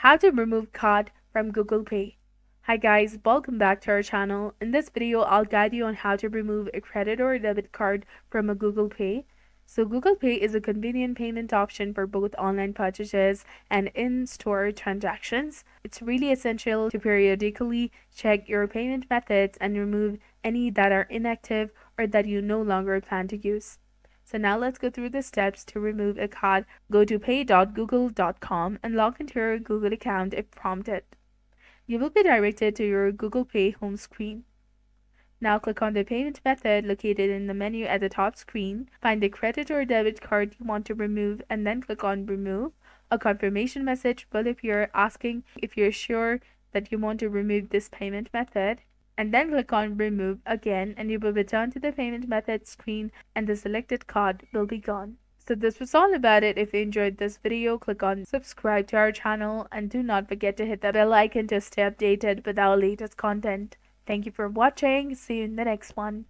How to remove card from Google Pay. Hi guys, welcome back to our channel. In this video, I'll guide you on how to remove a credit or debit card from a Google Pay. So Google Pay is a convenient payment option for both online purchases and in-store transactions. It's really essential to periodically check your payment methods and remove any that are inactive or that you no longer plan to use. So now let's go through the steps to remove a card. Go to pay.google.com and log into your Google account if prompted. You will be directed to your Google Pay home screen. Now click on the payment method located in the menu at the top screen. Find the credit or debit card you want to remove and then click on Remove. A confirmation message will appear asking if you're sure that you want to remove this payment method. And then click on Remove again and you will return to the payment method screen and the selected card will be gone. So this was all about it. If you enjoyed this video, click on subscribe to our channel and do not forget to hit the bell icon to stay updated with our latest content. Thank you for watching. See you in the next one.